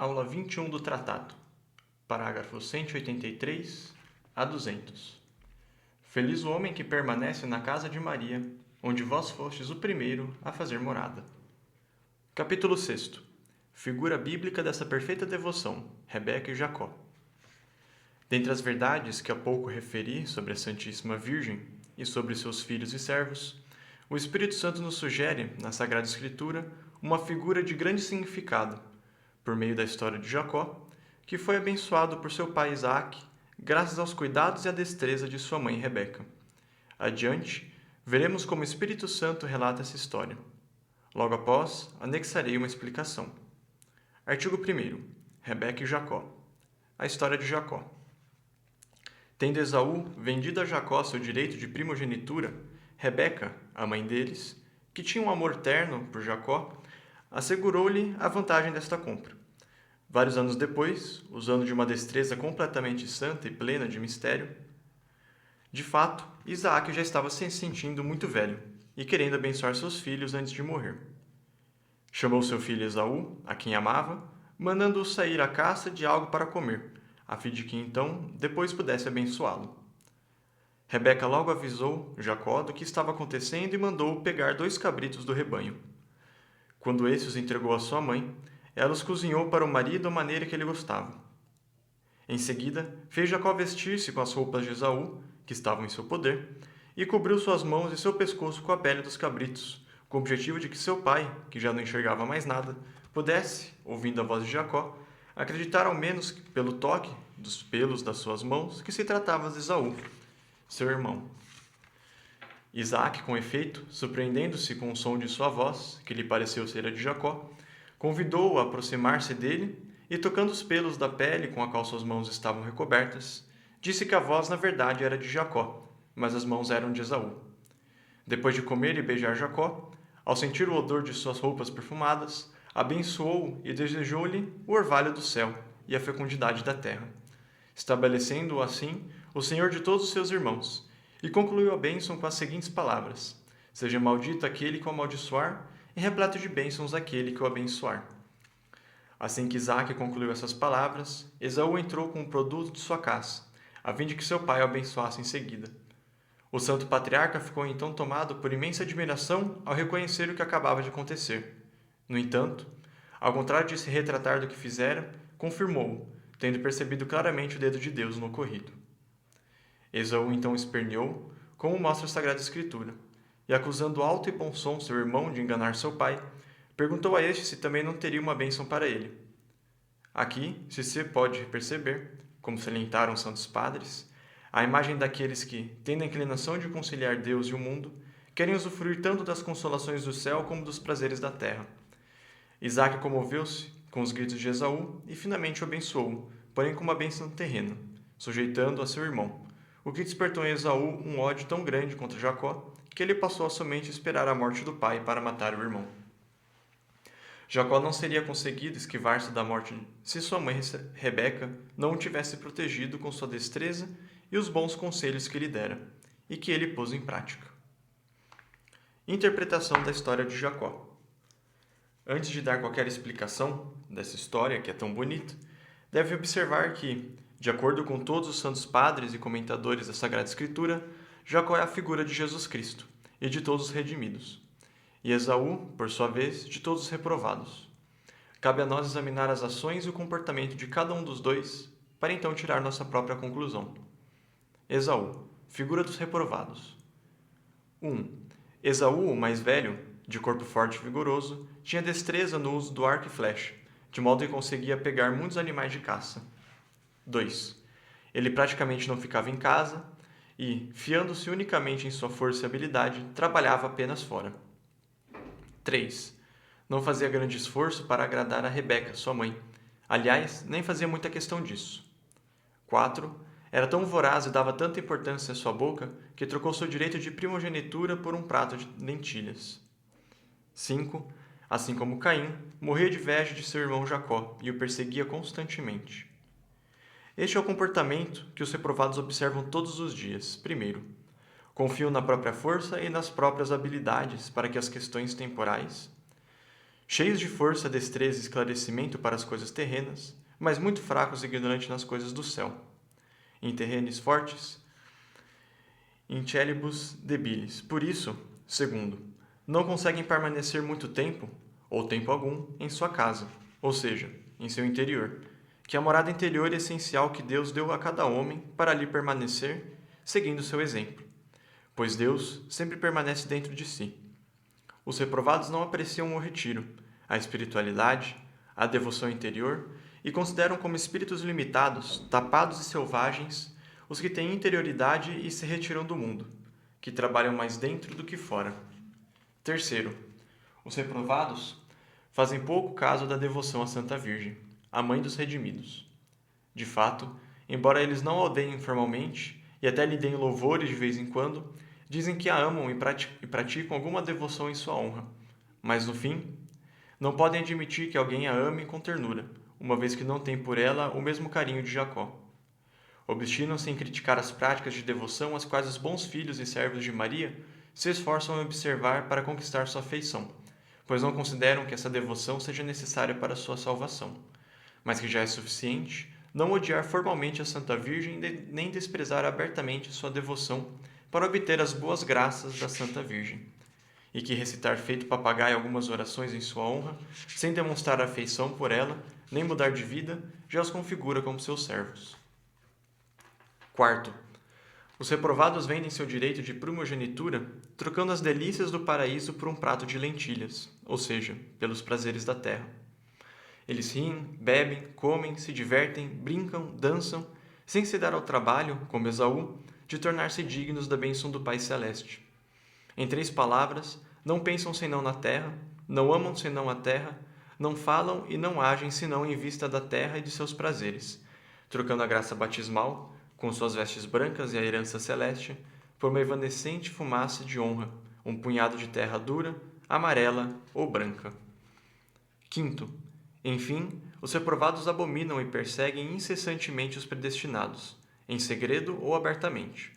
Aula 21 do Tratado, parágrafos 183 a 200. Feliz o homem que permanece na casa de Maria, onde vós fostes o primeiro a fazer morada. Capítulo 6. Figura bíblica dessa perfeita devoção, Rebeca e Jacó. Dentre as verdades que há pouco referi sobre a Santíssima Virgem e sobre seus filhos e servos, o Espírito Santo nos sugere, na Sagrada Escritura, uma figura de grande significado, por meio da história de Jacó, que foi abençoado por seu pai Isaque, graças aos cuidados e à destreza de sua mãe Rebeca. Adiante, veremos como o Espírito Santo relata essa história. Logo após, anexarei uma explicação. Artigo 1º. Rebeca e Jacó. A história de Jacó. Tendo Esaú vendido a Jacó seu direito de primogenitura, Rebeca, a mãe deles, que tinha um amor terno por Jacó, assegurou-lhe a vantagem desta compra. Vários anos depois, usando de uma destreza completamente santa e plena de mistério, de fato, Isaque já estava se sentindo muito velho e querendo abençoar seus filhos antes de morrer. Chamou seu filho Esaú, a quem amava, mandando-o sair à caça de algo para comer, a fim de que então depois pudesse abençoá-lo. Rebeca logo avisou Jacó do que estava acontecendo e mandou-o pegar 2 cabritos do rebanho. Quando esse os entregou à sua mãe, ela os cozinhou para o marido à maneira que ele gostava. Em seguida, fez Jacó vestir-se com as roupas de Esaú, que estavam em seu poder, e cobriu suas mãos e seu pescoço com a pele dos cabritos, com o objetivo de que seu pai, que já não enxergava mais nada, pudesse, ouvindo a voz de Jacó, acreditar ao menos pelo toque dos pelos das suas mãos que se tratava de Esaú, seu irmão. Isaque, com efeito, surpreendendo-se com o som de sua voz, que lhe pareceu ser a de Jacó, convidou-o a aproximar-se dele e, tocando os pelos da pele com a qual suas mãos estavam recobertas, disse que a voz na verdade era de Jacó, mas as mãos eram de Esaú. Depois de comer e beijar Jacó, ao sentir o odor de suas roupas perfumadas, abençoou-o e desejou-lhe o orvalho do céu e a fecundidade da terra, estabelecendo-o assim o Senhor de todos os seus irmãos, e concluiu a bênção com as seguintes palavras: seja maldito aquele que o amaldiçoar, e repleto de bênçãos aquele que o abençoar. Assim que Isaque concluiu essas palavras, Esaú entrou com o produto de sua caça, a fim de que seu pai o abençoasse em seguida. O santo patriarca ficou então tomado por imensa admiração ao reconhecer o que acabava de acontecer. No entanto, ao contrário de se retratar do que fizera, confirmou-o, tendo percebido claramente o dedo de Deus no ocorrido. Esaú então esperneou, como mostra a Sagrada Escritura, e acusando alto e bom som seu irmão de enganar seu pai, perguntou a este se também não teria uma bênção para ele. Aqui se pode perceber, como salientaram os santos padres, a imagem daqueles que, tendo a inclinação de conciliar Deus e o mundo, querem usufruir tanto das consolações do céu como dos prazeres da terra. Isaque comoveu-se com os gritos de Esaú e finalmente o abençoou, porém com uma bênção terrena, sujeitando-o a seu irmão, o que despertou em Esaú um ódio tão grande contra Jacó que ele passou a somente esperar a morte do pai para matar o irmão. Jacó não seria conseguido esquivar-se da morte se sua mãe Rebeca não o tivesse protegido com sua destreza e os bons conselhos que lhe dera, e que ele pôs em prática. Interpretação da história de Jacó. Antes de dar qualquer explicação dessa história que é tão bonita, deve observar que, de acordo com todos os santos padres e comentadores da Sagrada Escritura, Jacó é a figura de Jesus Cristo e de todos os redimidos, e Esaú, por sua vez, de todos os reprovados. Cabe a nós examinar as ações e o comportamento de cada um dos dois, para então tirar nossa própria conclusão. Esaú, figura dos reprovados. 1. Esaú, o mais velho, de corpo forte e vigoroso, tinha destreza no uso do arco e flecha, de modo que conseguia pegar muitos animais de caça. 2. Ele praticamente não ficava em casa e, fiando-se unicamente em sua força e habilidade, trabalhava apenas fora. 3. Não fazia grande esforço para agradar a Rebeca, sua mãe. Aliás, nem fazia muita questão disso. 4. Era tão voraz e dava tanta importância à sua boca que trocou seu direito de primogenitura por um prato de lentilhas. 5. Assim como Caim, morria de inveja de seu irmão Jacó e o perseguia constantemente. Este é o comportamento que os reprovados observam todos os dias. Primeiro, confiam na própria força e nas próprias habilidades para que as questões temporais cheios de força, destreza e esclarecimento para as coisas terrenas, mas muito fracos e ignorantes nas coisas do céu. In terrenis fortes, in célibus debilis. Por isso, segundo, não conseguem permanecer muito tempo, ou tempo algum, em sua casa, ou seja, em seu interior, que a morada interior é essencial que Deus deu a cada homem para ali permanecer, seguindo seu exemplo, pois Deus sempre permanece dentro de si. Os reprovados não apreciam o retiro, a espiritualidade, a devoção interior e consideram como espíritos limitados, tapados e selvagens os que têm interioridade e se retiram do mundo, que trabalham mais dentro do que fora. Terceiro, os reprovados fazem pouco caso da devoção à Santa Virgem, a Mãe dos Redimidos. De fato, embora eles não a odeiem formalmente e até lhe deem louvores de vez em quando, dizem que a amam e praticam alguma devoção em sua honra, mas no fim, não podem admitir que alguém a ame com ternura, uma vez que não tem por ela o mesmo carinho de Jacó. Obstinam-se em criticar as práticas de devoção às quais os bons filhos e servos de Maria se esforçam em observar para conquistar sua afeição, pois não consideram que essa devoção seja necessária para sua salvação, mas que já é suficiente não odiar formalmente a Santa Virgem nem desprezar abertamente sua devoção para obter as boas graças da Santa Virgem, e que recitar feito papagaio algumas orações em sua honra, sem demonstrar afeição por ela, nem mudar de vida, já os configura como seus servos. Quarto, os reprovados vendem seu direito de primogenitura trocando as delícias do paraíso por um prato de lentilhas, ou seja, pelos prazeres da terra. Eles riem, bebem, comem, se divertem, brincam, dançam, sem se dar ao trabalho, como Esaú, de tornar-se dignos da bênção do Pai Celeste. Em 3 palavras, não pensam senão na terra, não amam senão a terra, não falam e não agem senão em vista da terra e de seus prazeres, trocando a graça batismal, com suas vestes brancas e a herança celeste, por uma evanescente fumaça de honra, um punhado de terra dura, amarela ou branca. Quinto, enfim, os reprovados abominam e perseguem incessantemente os predestinados, em segredo ou abertamente.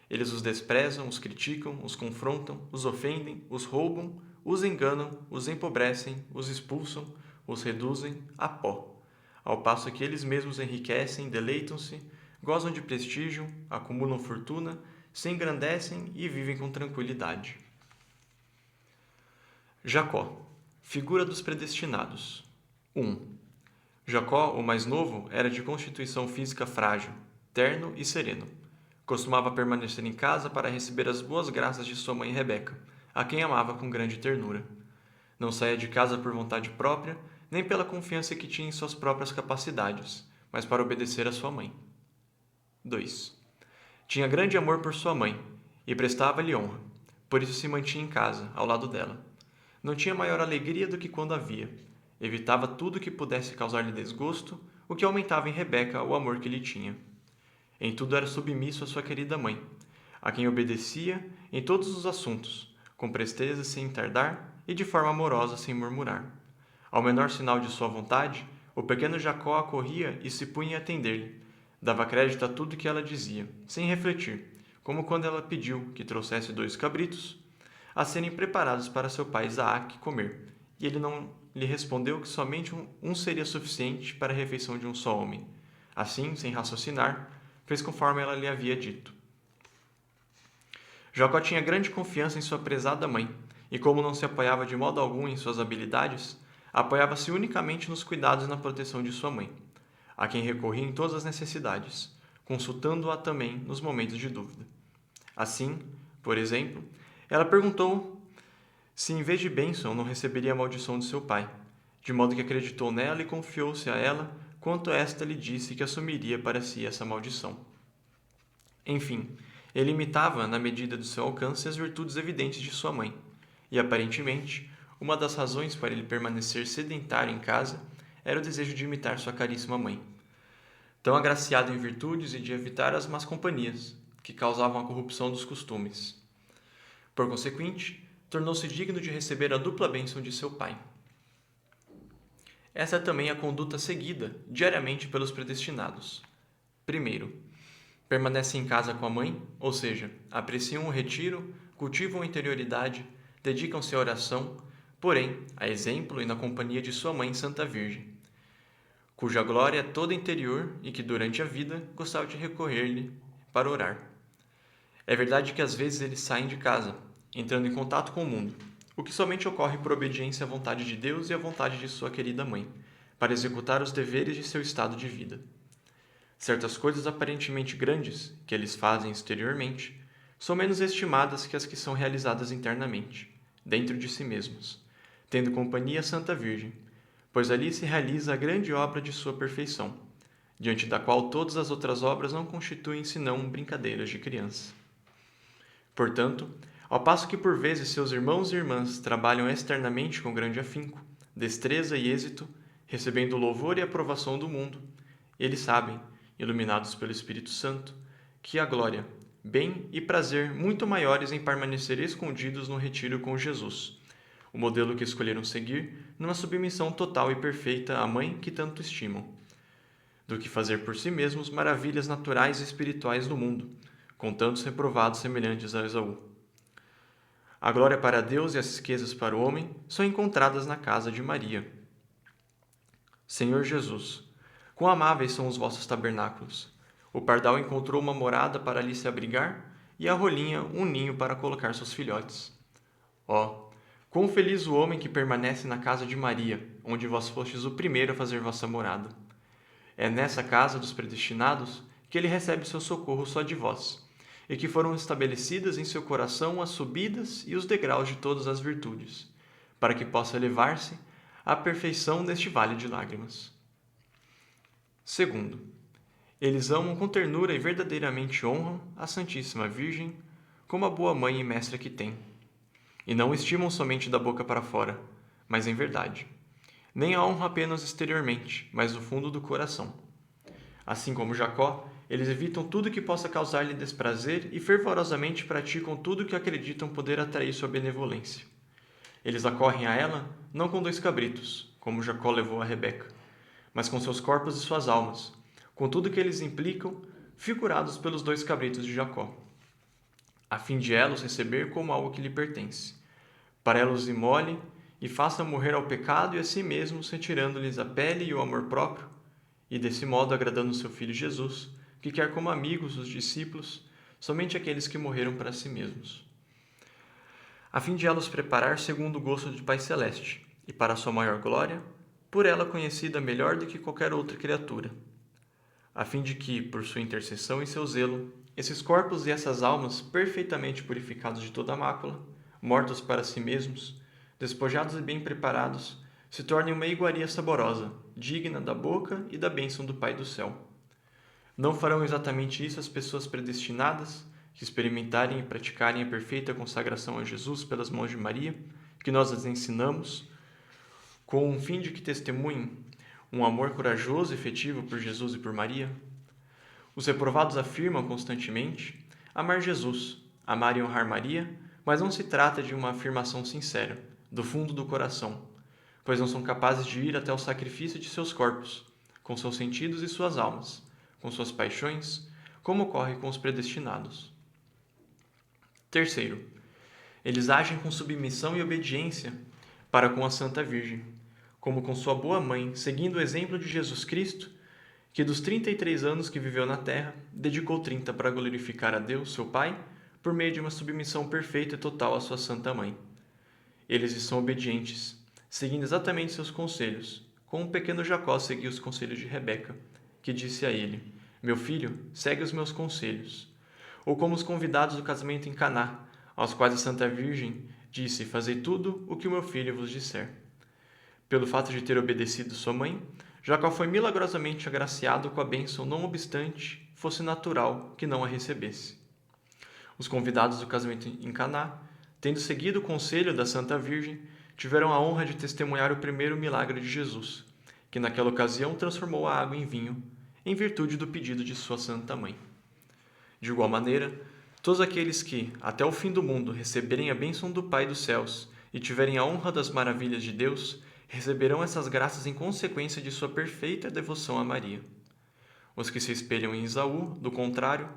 Eles os desprezam, os criticam, os confrontam, os ofendem, os roubam, os enganam, os empobrecem, os expulsam, os reduzem a pó, ao passo que eles mesmos enriquecem, deleitam-se, gozam de prestígio, acumulam fortuna, se engrandecem e vivem com tranquilidade. Jacó, figura dos predestinados. 1. Jacó, o mais novo, era de constituição física frágil, terno e sereno. Costumava permanecer em casa para receber as boas graças de sua mãe Rebeca, a quem amava com grande ternura. Não saía de casa por vontade própria, nem pela confiança que tinha em suas próprias capacidades, mas para obedecer a sua mãe. 2. Tinha grande amor por sua mãe, e prestava-lhe honra, por isso se mantinha em casa, ao lado dela. Não tinha maior alegria do que quando a via. Evitava tudo que pudesse causar-lhe desgosto, o que aumentava em Rebeca o amor que lhe tinha. Em tudo era submisso à sua querida mãe, a quem obedecia em todos os assuntos, com presteza sem tardar e de forma amorosa sem murmurar. Ao menor sinal de sua vontade, o pequeno Jacó acorria e se punha a atender-lhe. Dava crédito a tudo que ela dizia, sem refletir, como quando ela pediu que trouxesse 2 cabritos a serem preparados para seu pai Isaac comer, e ele não lhe respondeu que somente um seria suficiente para a refeição de um só homem. Assim, sem raciocinar, fez conforme ela lhe havia dito. Jacó tinha grande confiança em sua prezada mãe, e como não se apoiava de modo algum em suas habilidades, apoiava-se unicamente nos cuidados e na proteção de sua mãe, a quem recorria em todas as necessidades, consultando-a também nos momentos de dúvida. Assim, por exemplo, ela perguntou se em vez de bênção não receberia a maldição de seu pai, de modo que acreditou nela e confiou-se a ela quanto esta lhe disse que assumiria para si essa maldição. Enfim, ele imitava, na medida do seu alcance, as virtudes evidentes de sua mãe, e aparentemente, uma das razões para ele permanecer sedentário em casa era o desejo de imitar sua caríssima mãe. Tão agraciado em virtudes e de evitar as más companhias, que causavam a corrupção dos costumes. Por consequente, tornou-se digno de receber a dupla bênção de seu pai. Essa é também a conduta seguida diariamente pelos predestinados. Primeiro, permanecem em casa com a mãe, ou seja, apreciam o retiro, cultivam a interioridade, dedicam-se à oração, porém, a exemplo e na companhia de sua mãe Santa Virgem, cuja glória é toda interior e que durante a vida gostava de recorrer-lhe para orar. É verdade que às vezes eles saem de casa, entrando em contato com o mundo, o que somente ocorre por obediência à vontade de Deus e à vontade de sua querida mãe, para executar os deveres de seu estado de vida. Certas coisas aparentemente grandes, que eles fazem exteriormente, são menos estimadas que as que são realizadas internamente, dentro de si mesmos, tendo companhia a Santa Virgem, pois ali se realiza a grande obra de sua perfeição, diante da qual todas as outras obras não constituem senão brincadeiras de criança. Portanto, ao passo que por vezes seus irmãos e irmãs trabalham externamente com grande afinco, destreza e êxito, recebendo o louvor e aprovação do mundo, eles sabem, iluminados pelo Espírito Santo, que a glória, bem e prazer muito maiores em permanecer escondidos no retiro com Jesus, o modelo que escolheram seguir numa submissão total e perfeita à mãe que tanto estimam, do que fazer por si mesmos maravilhas naturais e espirituais no mundo, com tantos reprovados semelhantes a Esaú. A glória para Deus e as riquezas para o homem são encontradas na casa de Maria. Senhor Jesus, quão amáveis são os vossos tabernáculos! O pardal encontrou uma morada para ali se abrigar, e a rolinha um ninho para colocar seus filhotes. Ó, quão feliz o homem que permanece na casa de Maria, onde vós fostes o primeiro a fazer vossa morada. É nessa casa dos predestinados que ele recebe seu socorro só de vós, e que foram estabelecidas em seu coração as subidas e os degraus de todas as virtudes, para que possa elevar-se à perfeição neste vale de lágrimas. Segundo, eles amam com ternura e verdadeiramente honram a Santíssima Virgem como a boa mãe e mestra que tem, e não estimam somente da boca para fora, mas em verdade. Nem a honram apenas exteriormente, mas no fundo do coração. Assim como Jacó, eles evitam tudo que possa causar-lhe desprazer e fervorosamente praticam tudo que acreditam poder atrair sua benevolência. Eles acorrem a ela não com 2 cabritos, como Jacó levou a Rebeca, mas com seus corpos e suas almas, com tudo que eles implicam, figurados pelos 2 cabritos de Jacó, a fim de ela os receber como algo que lhe pertence. Para ela os imole e faça morrer ao pecado e a si mesmos, retirando-lhes a pele e o amor próprio, e desse modo agradando seu Filho Jesus, que quer como amigos os discípulos, somente aqueles que morreram para si mesmos, a fim de ela os preparar segundo o gosto do Pai Celeste, e para a sua maior glória, por ela conhecida melhor do que qualquer outra criatura, a fim de que, por sua intercessão e seu zelo, esses corpos e essas almas, perfeitamente purificados de toda mácula, mortos para si mesmos, despojados e bem preparados, se tornem uma iguaria saborosa, digna da boca e da bênção do Pai do céu. Não farão exatamente isso as pessoas predestinadas, que experimentarem e praticarem a perfeita consagração a Jesus pelas mãos de Maria, que nós as ensinamos, com um fim de que testemunhem um amor corajoso e efetivo por Jesus e por Maria? Os reprovados afirmam constantemente amar Jesus, amar e honrar Maria, mas não se trata de uma afirmação sincera, do fundo do coração, pois não são capazes de ir até o sacrifício de seus corpos, com seus sentidos e suas almas, com suas paixões, como ocorre com os predestinados. Terceiro, eles agem com submissão e obediência para com a Santa Virgem, como com sua boa mãe, seguindo o exemplo de Jesus Cristo, que dos 33 anos que viveu na terra, dedicou 30 para glorificar a Deus, seu Pai, por meio de uma submissão perfeita e total à sua Santa Mãe. Eles lhe são obedientes, seguindo exatamente seus conselhos, como o pequeno Jacó seguiu os conselhos de Rebeca, que disse a ele: "Meu filho, segue os meus conselhos." Ou como os convidados do casamento em Caná, aos quais a Santa Virgem disse: "Fazei tudo o que o meu filho vos disser." Pelo fato de ter obedecido sua mãe, Jacó foi milagrosamente agraciado com a bênção, não obstante fosse natural que não a recebesse. Os convidados do casamento em Caná, tendo seguido o conselho da Santa Virgem, tiveram a honra de testemunhar o primeiro milagre de Jesus, que naquela ocasião transformou a água em vinho, em virtude do pedido de sua Santa Mãe. De igual maneira, todos aqueles que, até o fim do mundo, receberem a bênção do Pai dos céus e tiverem a honra das maravilhas de Deus, receberão essas graças em consequência de sua perfeita devoção a Maria. Os que se espelham em Esaú, do contrário,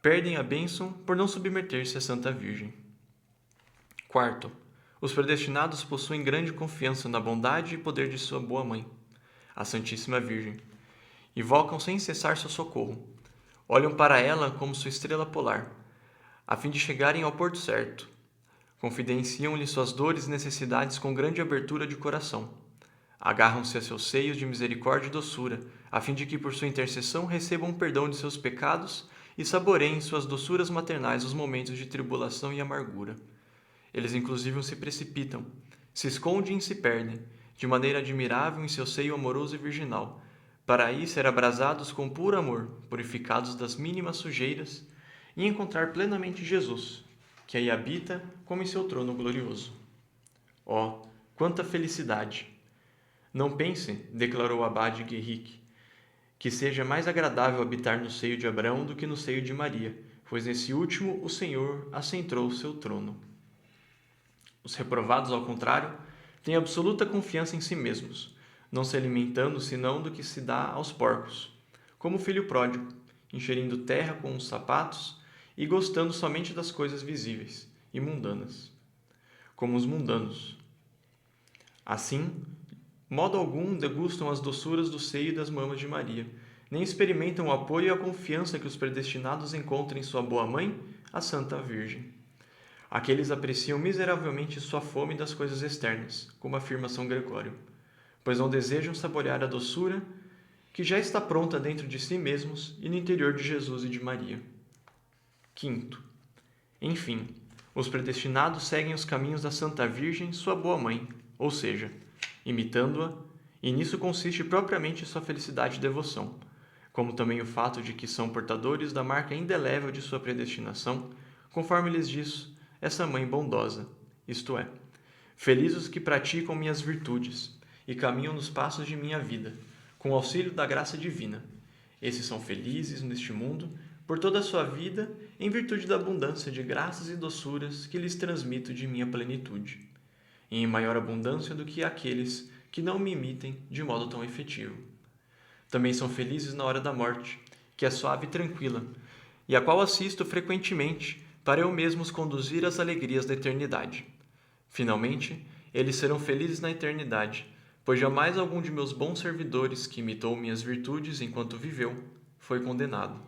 perdem a bênção por não submeter-se à Santa Virgem. Quarto, Os predestinados possuem grande confiança na bondade e poder de sua boa mãe, a Santíssima Virgem. Invocam sem cessar seu socorro. Olham para ela como sua estrela polar, a fim de chegarem ao porto certo. Confidenciam-lhe suas dores e necessidades com grande abertura de coração. Agarram-se a seus seios de misericórdia e doçura, a fim de que por sua intercessão recebam o perdão de seus pecados e saboreiem suas doçuras maternais os momentos de tribulação e amargura. Eles inclusive se precipitam, se escondem e se perdem, de maneira admirável em seu seio amoroso e virginal, para aí ser abrasados com puro amor, purificados das mínimas sujeiras, e encontrar plenamente Jesus, que aí habita como em seu trono glorioso. Oh, quanta felicidade! Não pense, declarou o abade Guerrique, que seja mais agradável habitar no seio de Abraão do que no seio de Maria, pois nesse último o Senhor assentou o seu trono. Os reprovados, ao contrário, têm absoluta confiança em si mesmos, não se alimentando senão do que se dá aos porcos, como o filho pródigo, encherindo terra com os sapatos e gostando somente das coisas visíveis e mundanas, como os mundanos. Assim, modo algum degustam as doçuras do seio e das mamas de Maria, nem experimentam o apoio e a confiança que os predestinados encontram em sua boa mãe, a Santa Virgem. Aqueles apreciam miseravelmente sua fome das coisas externas, como afirma São Gregório, pois não desejam saborear a doçura que já está pronta dentro de si mesmos e no interior de Jesus e de Maria. Quinto, enfim, os predestinados seguem os caminhos da Santa Virgem, sua boa mãe, ou seja, imitando-a, e nisso consiste propriamente sua felicidade e devoção, como também o fato de que são portadores da marca indelével de sua predestinação, conforme lhes diz essa mãe bondosa, isto é, felizes os que praticam minhas virtudes e caminham nos passos de minha vida, com o auxílio da graça divina. Esses são felizes neste mundo por toda a sua vida, em virtude da abundância de graças e doçuras que lhes transmito de minha plenitude, e em maior abundância do que aqueles que não me imitem de modo tão efetivo. Também são felizes na hora da morte, que é suave e tranquila, e a qual assisto frequentemente, para eu mesmo os conduzir às alegrias da eternidade. Finalmente, eles serão felizes na eternidade, pois jamais algum de meus bons servidores que imitou minhas virtudes enquanto viveu foi condenado.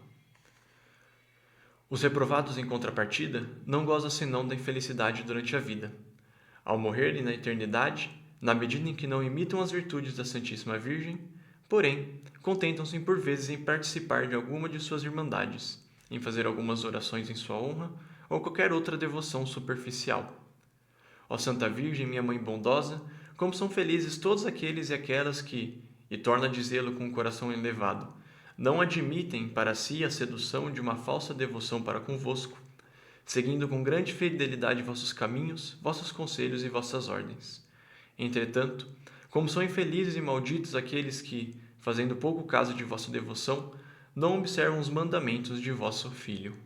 Os reprovados, em contrapartida, não gozam senão da infelicidade durante a vida. Ao morrerem na eternidade, na medida em que não imitam as virtudes da Santíssima Virgem, porém, contentam-se por vezes em participar de alguma de suas irmandades, em fazer algumas orações em sua honra ou qualquer outra devoção superficial. Ó Santa Virgem, minha Mãe bondosa, como são felizes todos aqueles e aquelas que, e torna a dizê-lo com o coração elevado, não admitem para si a sedução de uma falsa devoção para convosco, seguindo com grande fidelidade vossos caminhos, vossos conselhos e vossas ordens. Entretanto, como são infelizes e malditos aqueles que, fazendo pouco caso de vossa devoção, não observam os mandamentos de vosso Filho.